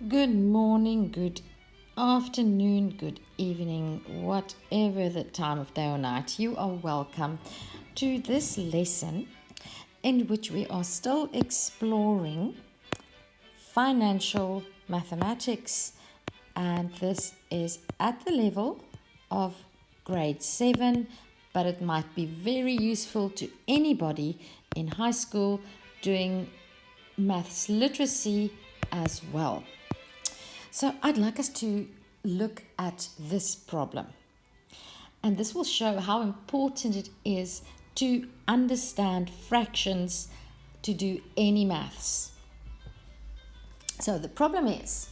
Good morning, good afternoon, good evening, whatever the time of day or night. You are welcome to this lesson in which we are still exploring financial mathematics, and this is at the level of grade 7, but it might be very useful to anybody in high school doing maths literacy as well. So I'd like us to look at this problem. And this will show how important it is to understand fractions to do any maths. So the problem is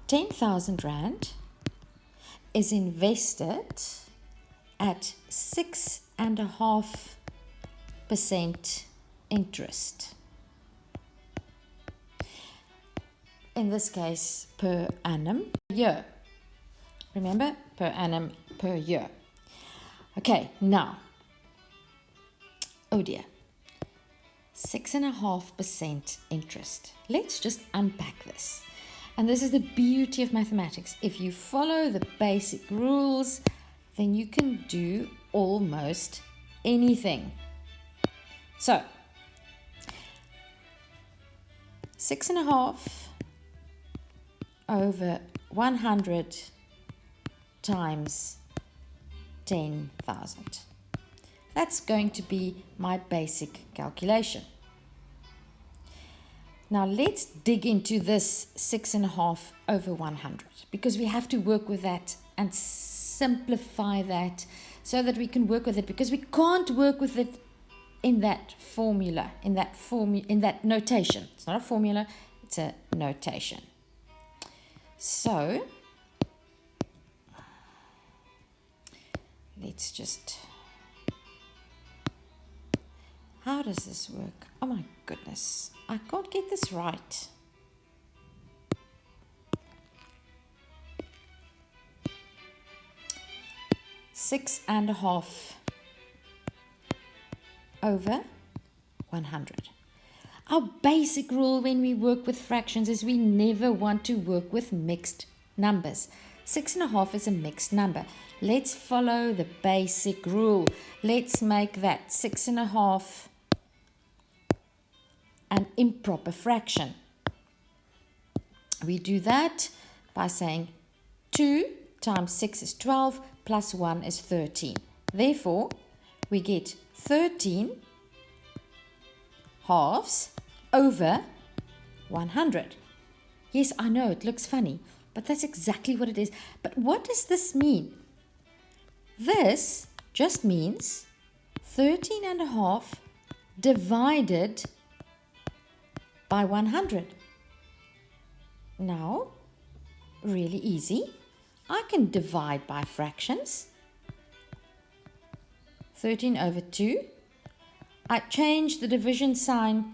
10,000 Rand is invested at 6.5% interest. In this case, per annum, year. Remember, per annum, per year. Okay, now, oh dear, 6.5% interest. Let's just unpack this. And this is the beauty of mathematics. If you follow the basic rules, then you can do almost anything. So, 6.5 over 100 times 10,000. That's going to be my basic calculation. Now let's dig into this 6.5 over 100 because we have to work with that and simplify that so that we can work with it, because we can't work with it in that formula, in that notation. It's not a formula, it's a notation. So, let's just, how does this work? Oh my goodness, I can't get this right. Six and a half over 100. Our basic rule when we work with fractions is we never want to work with mixed numbers. 6.5 is a mixed number. Let's follow the basic rule. Let's make that 6.5 an improper fraction. We do that by saying 2 times 6 is 12 plus 1 is 13. Therefore, we get 13 halves over 100. Yes, I know it looks funny, but that's exactly what it is. But what does this mean? This just means 13.5 divided by 100. Now, really easy. I can divide by fractions. 13 over 2. I change the division sign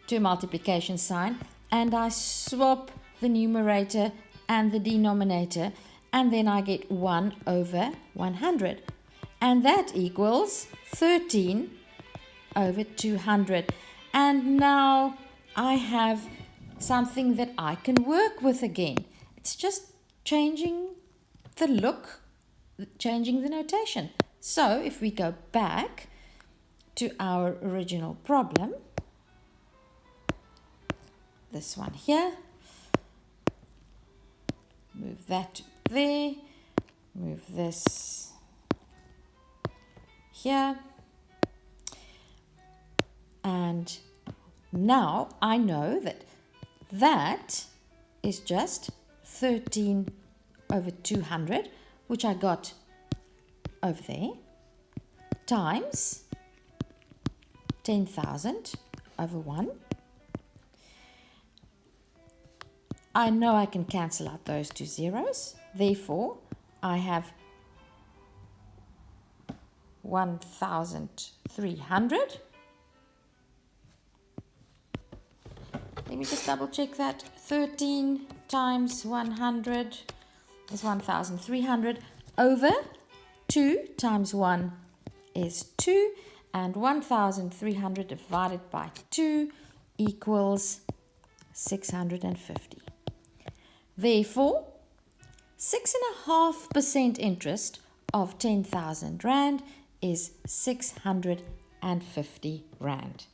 to a multiplication sign, and I swap the numerator and the denominator, and then I get 1 over 100. And that equals 13 over 200. And now I have something that I can work with again. It's just changing the look, changing the notation. So if we go back to our original problem, this one here, move that there, move this here, and now I know that that is just 13 over 200, which I got over there, times 10,000 over 1. I know I can cancel out those two zeros. Therefore, I have 1,300. Let me just double check that. 13 times 100 is 1,300 over 2 times 1 is 2, and 1,300 divided by 2 equals 650. Therefore, 6.5% interest of 10,000 Rand is 650 Rand.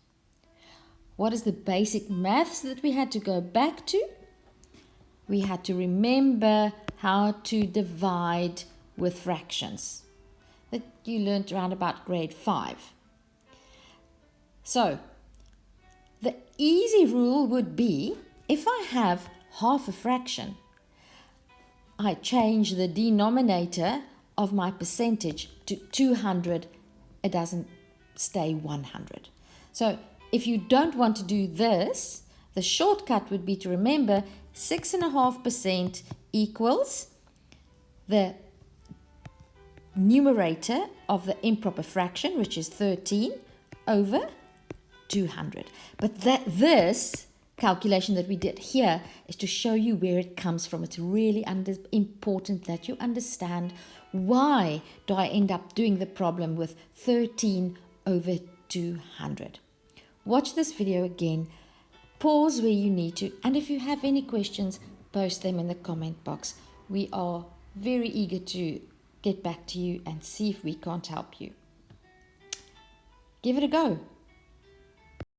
What is the basic maths that we had to go back to? We had to remember how to divide with fractions that you learned around about grade 5. So, the easy rule would be, if I have half a fraction, I change the denominator of my percentage to 200. It doesn't stay 100. So, if you don't want to do this, the shortcut would be to remember 6.5% equals the numerator of the improper fraction, which is 13, over 200. But this calculation that we did here is to show you where it comes from. It's really important that you understand why do I end up doing the problem with 13 over 200. Watch this video again, pause where you need to, and if you have any questions, post them in the comment box. We are very eager to get back to you and see if we can't help you. Give it a go.